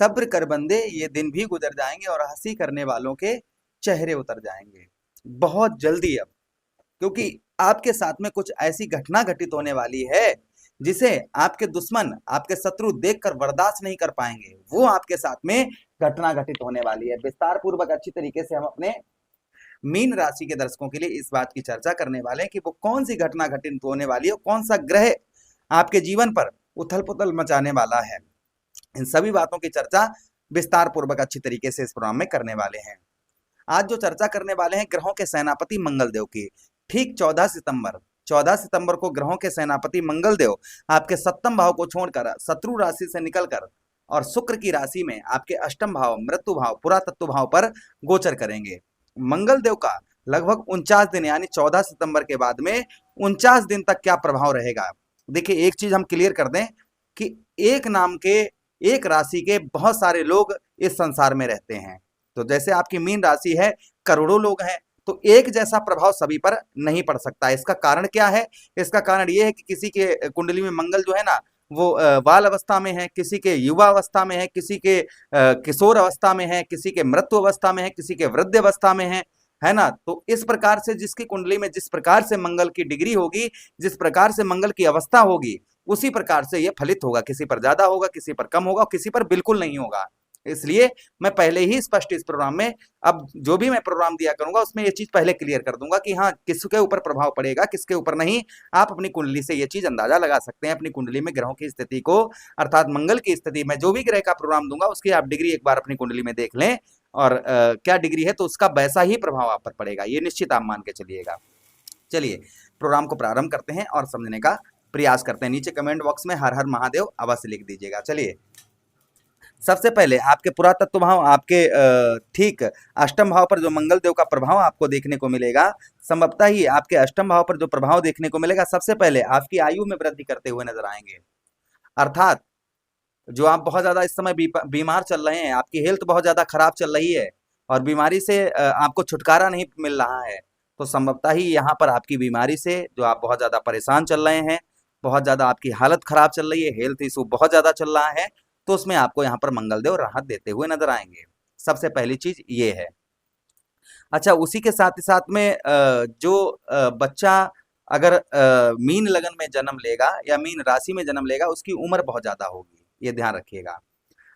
सब्र कर बंदे, ये दिन भी गुजर जाएंगे और हंसी करने वालों के चेहरे उतर जाएंगे बहुत जल्दी अब। क्योंकि आपके साथ में कुछ ऐसी घटना घटित होने वाली है जिसे आपके दुश्मन, आपके शत्रु देखकर बर्दाश्त नहीं कर पाएंगे। वो आपके साथ में घटना घटित होने वाली है। विस्तार पूर्वक अच्छी तरीके से हम अपने मीन राशि के दर्शकों के लिए इस बात की चर्चा करने वाले हैं कि वो कौन सी घटना घटित होने वाली है, कौन सा ग्रह आपके जीवन पर उथल पुथल मचाने वाला है। इन सभी बातों की चर्चा विस्तार पूर्वक अच्छी तरीके से इस प्रोग्राम में करने वाले हैं। आज जो चर्चा करने वाले हैं ग्रहों के सेनापति मंगलदेव की। ठीक 14 सितंबर को ग्रहों के सेनापति मंगलदेव आपके सप्तम भाव को छोड़कर शत्रु राशि से निकलकर और शुक्र की राशि में आपके अष्टम भाव, मृत्यु भाव, पुरातत्व भाव पर गोचर करेंगे। मंगलदेव का लगभग 49 दिन यानी 14 सितंबर के बाद में 49 दिन तक क्या प्रभाव रहेगा। देखिए, एक चीज हम क्लियर कर दें कि एक नाम के, एक राशि के बहुत सारे लोग इस संसार में रहते हैं। तो जैसे आपकी मीन राशि है, करोड़ों लोग हैं, तो एक जैसा प्रभाव सभी पर नहीं पड़ सकता। इसका कारण क्या है? इसका कारण ये है कि किसी के कुंडली में मंगल जो है ना, वो बाल अवस्था में है, किसी के युवा अवस्था में है, किसी के किशोर अवस्था में है, किसी के मृत्यु अवस्था में है, किसी के वृद्ध अवस्था में है ना। तो इस प्रकार से जिसकी कुंडली में जिस प्रकार से मंगल की डिग्री होगी, जिस प्रकार से मंगल की अवस्था होगी, उसी प्रकार से ये फलित होगा। किसी पर ज्यादा होगा, किसी पर कम होगा, किसी पर बिल्कुल नहीं होगा। इसलिए मैं पहले ही स्पष्ट इस प्रोग्राम में, अब जो भी मैं प्रोग्राम दिया करूंगा उसमें ये चीज पहले क्लियर कर दूंगा कि हाँ, किसके ऊपर प्रभाव पड़ेगा, किसके ऊपर नहीं। आप अपनी कुंडली से ये चीज अंदाजा लगा सकते हैं। अपनी कुंडली में ग्रहों की स्थिति को, अर्थात मंगल की स्थिति में जो भी ग्रह का प्रोग्राम दूंगा उसकी आप डिग्री एक बार अपनी कुंडली में देख लें, और क्या डिग्री है तो उसका वैसा ही प्रभाव आप पर पड़ेगा, ये निश्चित आप मान के चलिएगा। चलिए प्रोग्राम को प्रारंभ करते हैं और समझने का प्रयास करते हैं। नीचे कमेंट बॉक्स में हर हर महादेव अवश्य लिख दीजिएगा। चलिए, सबसे पहले आपके पुरातत्व भाव, आपके ठीक अष्टम भाव पर जो मंगल देव का प्रभाव आपको देखने को मिलेगा, संभवतः ही आपके अष्टम भाव पर जो प्रभाव देखने को मिलेगा, सबसे पहले आपकी आयु में वृद्धि करते हुए नजर आएंगे। अर्थात जो आप बहुत ज्यादा इस समय बीमार चल रहे हैं, आपकी हेल्थ बहुत ज्यादा खराब चल रही है और बीमारी से आपको छुटकारा नहीं मिल रहा है, तो संभवतः ही यहाँ पर आपकी बीमारी से जो आप बहुत ज्यादा परेशान चल रहे हैं, बहुत ज्यादा आपकी हालत खराब चल रही है, हेल्थ इशू बहुत ज्यादा चल रहा है, तो उसमें आपको यहाँ पर मंगलदेव राहत देते हुए नजर आएंगे। सबसे पहली चीज ये है। अच्छा, उसी के साथ ही साथ में जो बच्चा अगर मीन लगन में जन्म लेगा या मीन राशि में जन्म लेगा, उसकी उम्र बहुत ज्यादा होगी, ये ध्यान रखिएगा।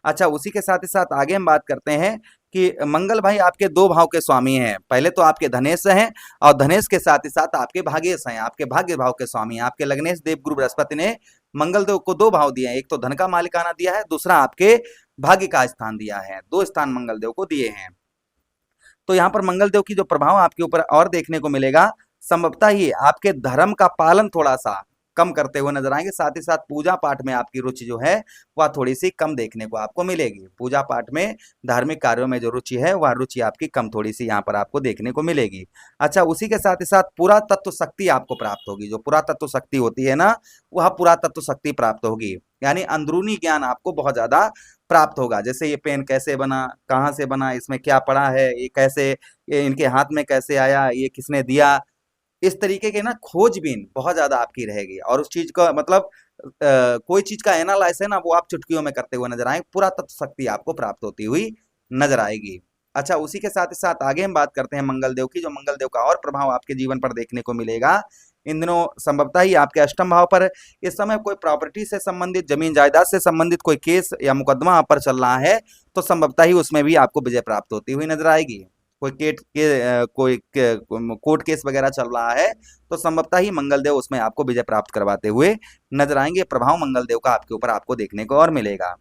अच्छा, उसी के साथ ही साथ आगे हम बात करते हैं कि मंगल भाई आपके 2 भाव के स्वामी हैं। पहले तो आपके धनेश हैं और धनेश के साथ ही साथ आपके भाग्येश हैं, आपके भाग्य भाव के स्वामी हैं। आपके लग्नेश देव गुरु बृहस्पति ने मंगल देव को 2 भाव दिए हैं, एक तो धन का मालिकाना दिया है, दूसरा आपके भाग्य का स्थान दिया है। 2 स्थान मंगल देव को दिए हैं। तो यहाँ पर मंगल देव की जो प्रभाव आपके ऊपर और देखने को मिलेगा, संभवतः ही आपके धर्म का पालन थोड़ा सा कम करते हुए नजर आएंगे। साथ ही साथ पूजा पाठ में आपकी रुचि जो है वह थोड़ी सी कम देखने को आपको मिलेगी। पूजा पाठ में, धार्मिक कार्यों में जो रुचि है वह रुचि आपकी कम थोड़ी सी यहाँ पर आपको देखने को मिलेगी। अच्छा, उसी के साथ ही साथ पुरातत्व शक्ति आपको प्राप्त होगी। जो पुरातत्व शक्ति होती है ना, वह पुरातत्व शक्ति प्राप्त होगी, यानी अंदरूनी ज्ञान आपको बहुत ज्यादा प्राप्त होगा। जैसे ये पेन कैसे बना, कहाँ से बना, इसमें क्या पड़ा है, ये कैसे, ये इनके हाथ में कैसे आया, ये किसने दिया, इस तरीके के ना खोजबीन बहुत ज्यादा आपकी रहेगी। और उस चीज का मतलब कोई चीज का एनालाइस है ना, वो आप चुटकियों में करते हुए नजर आएंगे। पुरातत्व शक्ति आपको प्राप्त होती हुई नजर आएगी। अच्छा, उसी के साथ ही साथ आगे हम बात करते हैं मंगल देव की। जो मंगल देव का और प्रभाव आपके जीवन पर देखने को मिलेगा, इन दिनों संभवतः ही आपके अष्टम भाव पर इस समय कोई प्रॉपर्टी से संबंधित, जमीन जायदाद से संबंधित कोई केस या मुकदमा आप पर चल रहा है, तो संभवतः ही उसमें भी आपको विजय प्राप्त होती हुई नजर आएगी। कोई कोर्ट केस वगैरह चल रहा है, तो संभवतः ही मंगलदेव उसमें आपको विजय प्राप्त करवाते हुए नजर आएंगे। प्रभाव मंगलदेव का आपके ऊपर आपको देखने को और मिलेगा।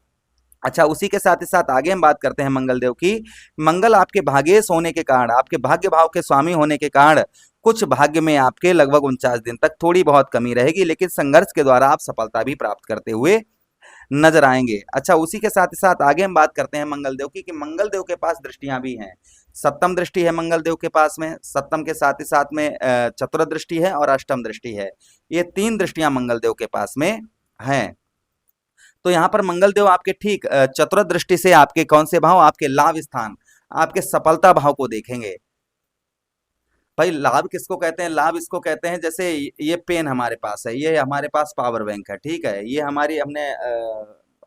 अच्छा, उसी के साथ ही साथ आगे हम बात करते हैं मंगलदेव की। मंगल आपके भाग्येश होने के कारण, आपके भाग्य भाव के स्वामी होने के कारण कुछ भाग्य में आपके लगभग 49 दिन तक थोड़ी बहुत कमी रहेगी, लेकिन संघर्ष के द्वारा आप सफलता भी प्राप्त करते हुए नजर आएंगे। अच्छा, उसी के साथ ही साथ आगे हम बात करते हैं मंगलदेव की कि मंगलदेव के पास दृष्टियां भी हैं। सप्तम दृष्टि है मंगलदेव के पास में, सप्तम के साथ ही साथ में चतुर्थ दृष्टि है और अष्टम दृष्टि है। ये 3 दृष्टियां मंगलदेव के पास में हैं। तो यहाँ पर मंगलदेव आपके ठीक चतुर्थ दृष्टि से आपके कौन से भाव, आपके लाभ स्थान, आपके सफलता भाव को देखेंगे। भाई लाभ किसको कहते हैं? लाभ इसको कहते हैं, जैसे ये पेन हमारे पास है, ये हमारे पास पावर बैंक है, ठीक है, ये हमारी हमने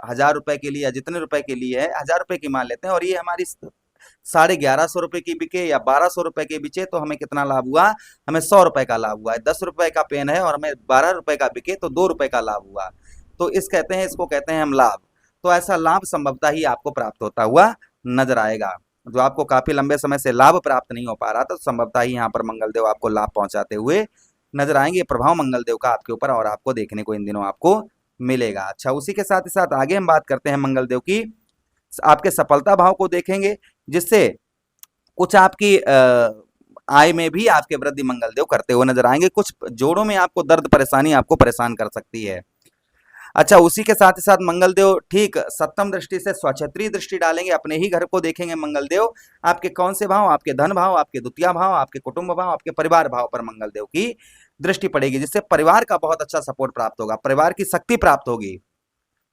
1000 रुपए के लिए या जितने रुपए के लिए है, 1000 रुपए की मान लेते हैं, और ये हमारी 1150 रुपए की बिके या 1200 रुपए के बिचे, तो हमें कितना लाभ हुआ? हमें 100 रुपए का लाभ हुआ है। 10 रुपए का पेन है और हमें 12 रुपए का बिके तो 2 रुपए का लाभ हुआ। तो इसको कहते हैं हम लाभ। तो ऐसा लाभ संभवतः ही आपको प्राप्त होता हुआ नजर आएगा। जो आपको काफी लंबे समय से लाभ प्राप्त नहीं हो पा रहा था, तो संभवतः ही यहाँ पर मंगलदेव आपको लाभ पहुंचाते हुए नजर आएंगे। प्रभाव मंगलदेव का आपके ऊपर और आपको देखने को इन दिनों आपको मिलेगा। अच्छा, उसी के साथ ही साथ आगे हम बात करते हैं मंगलदेव की। आपके सफलता भाव को देखेंगे, जिससे कुछ आपकी आय में भी आपके वृद्धि मंगलदेव करते हुए नजर आएंगे। कुछ जोड़ों में आपको दर्द परेशानी आपको परेशान कर सकती है। अच्छा, उसी के साथ ही साथ मंगलदेव ठीक सप्तम दृष्टि से स्वक्षेत्रीय दृष्टि डालेंगे, अपने ही घर को देखेंगे मंगलदेव। आपके कौन से भाव? आपके धन भाव, आपके द्वितीय भाव, आपके कुटुंब भाव, आपके परिवार भाव पर मंगलदेव की दृष्टि पड़ेगी, जिससे परिवार का बहुत अच्छा सपोर्ट प्राप्त होगा, परिवार की शक्ति प्राप्त होगी।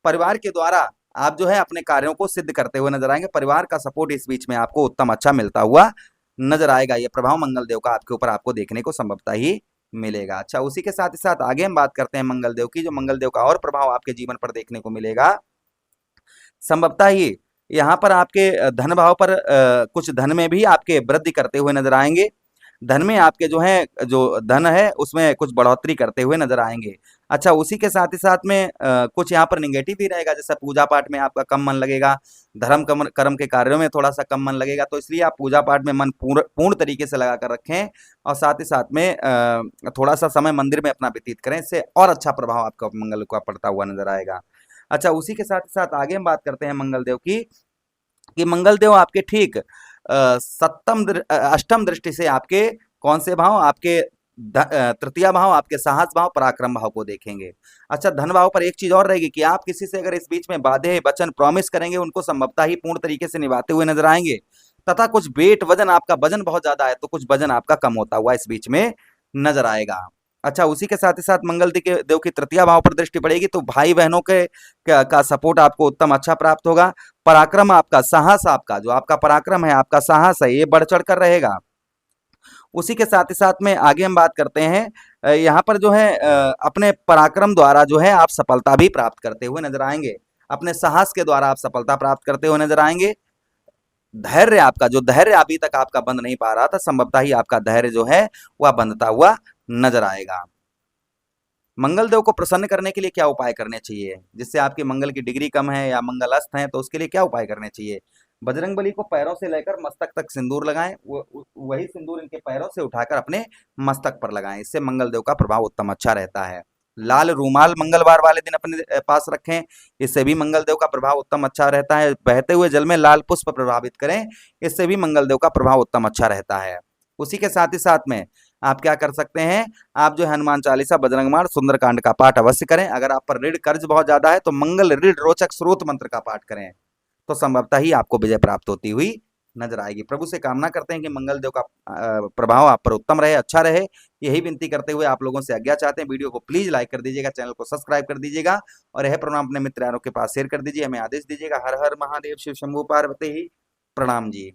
परिवार के द्वारा आप जो है अपने कार्यों को सिद्ध करते हुए नजर आएंगे। परिवार का सपोर्ट इस बीच में आपको उत्तम अच्छा मिलता हुआ नजर आएगा। यह प्रभाव मंगलदेव का आपके ऊपर आपको देखने को संभवतः ही मिलेगा। अच्छा, उसी के साथ ही साथ आगे हम बात करते हैं मंगलदेव की। जो मंगलदेव का और प्रभाव आपके जीवन पर देखने को मिलेगा, संभवतः ही यहाँ पर आपके धन भाव पर कुछ धन में भी आपके वृद्धि करते हुए नजर आएंगे। धन में आपके जो धन है उसमें कुछ बढ़ोतरी करते हुए नजर आएंगे। अच्छा, उसी के साथ ही साथ में कुछ यहाँ पर निगेटिव भी रहेगा, जैसे पूजा पाठ में आपका कम मन लगेगा, धर्म कर्म के कार्यों में थोड़ा सा कम मन लगेगा। तो इसलिए आप पूजा पाठ में मन पूर्ण तरीके से लगा कर रखें, और साथ ही साथ में थोड़ा सा समय मंदिर में अपना व्यतीत करें। इससे और अच्छा प्रभाव आपका मंगल का पड़ता हुआ नजर आएगा। अच्छा, उसी के साथ ही साथ आगे हम बात करते हैं मंगलदेव की, कि मंगलदेव आपके ठीक अष्टम दृष्टि से आपके कौन से भाव? आपके तृतीय भाव, आपके साहस भाव, पराक्रम भाव को देखेंगे। अच्छा, धन भाव पर एक चीज और रहेगी कि आप किसी से अगर इस बीच में वादे वचन प्रॉमिस करेंगे, उनको संभवतः ही पूर्ण तरीके से निभाते हुए नजर आएंगे। तथा कुछ वेट वजन, आपका वजन बहुत ज्यादा है तो कुछ वजन आपका कम होता हुआ इस बीच में नजर आएगा। अच्छा, उसी के साथ ही साथ मंगल देव की तृतीय भाव पर दृष्टि पड़ेगी, तो भाई बहनों के का सपोर्ट आपको उत्तम अच्छा प्राप्त होगा। पराक्रम आपका, साहस आपका, जो आपका पराक्रम है, आपका साहस है, ये बढ़ चढ़ कर रहेगा। उसी के साथ ही साथ में आगे हम बात करते हैं, यहाँ पर जो है अपने पराक्रम द्वारा जो है आप सफलता भी प्राप्त करते हुए नजर आएंगे। अपने साहस के द्वारा आप सफलता प्राप्त करते हुए नजर आएंगे। धैर्य आपका, जो धैर्य अभी तक आपका बंद नहीं पा रहा था, संभवतः ही आपका धैर्य जो है वह बंधता हुआ नजर आएगा। मंगलदेव को प्रसन्न करने के लिए क्या उपाय करने चाहिए? जिससे आपकी मंगल की डिग्री कम है या मंगल अस्त है, तो उसके लिए क्या उपाय करने चाहिए? बजरंगबली को पैरों से लेकर मस्तक तक सिंदूर लगाएं, वही सिंदूर इनके पैरों से उठाकर अपने मस्तक पर लगाएं। इससे मंगलदेव का प्रभाव उत्तम अच्छा रहता है। लाल रूमाल मंगलवार वाले दिन अपने पास रखें, इससे भी मंगलदेव का प्रभाव उत्तम अच्छा रहता है। बहते हुए जल में लाल पुष्प प्रभावित करें, इससे भी मंगलदेव का प्रभाव उत्तम अच्छा रहता है। उसी के साथ ही साथ में आप क्या कर सकते हैं? आप जो हनुमान चालीसा, बजरंगबाण, सुंदरकांड का पाठ अवश्य करें। अगर आप पर ऋण कर्ज बहुत ज्यादा है तो मंगल ऋण रोचक स्रोत मंत्र का पाठ करें, तो संभवतः ही आपको विजय प्राप्त होती हुई नजर आएगी। प्रभु से कामना करते हैं कि मंगलदेव का प्रभाव आप पर उत्तम रहे, अच्छा रहे। यही विनती करते हुए आप लोगों से आज्ञा चाहते हैं। वीडियो को प्लीज लाइक कर दीजिएगा, चैनल को सब्सक्राइब कर दीजिएगा, और यह प्रोग्राम अपने मित्रों के पास शेयर कर दीजिए। हमें आदेश दीजिएगा। हर हर महादेव, शिव शंभू पार्वती। प्रणाम जी।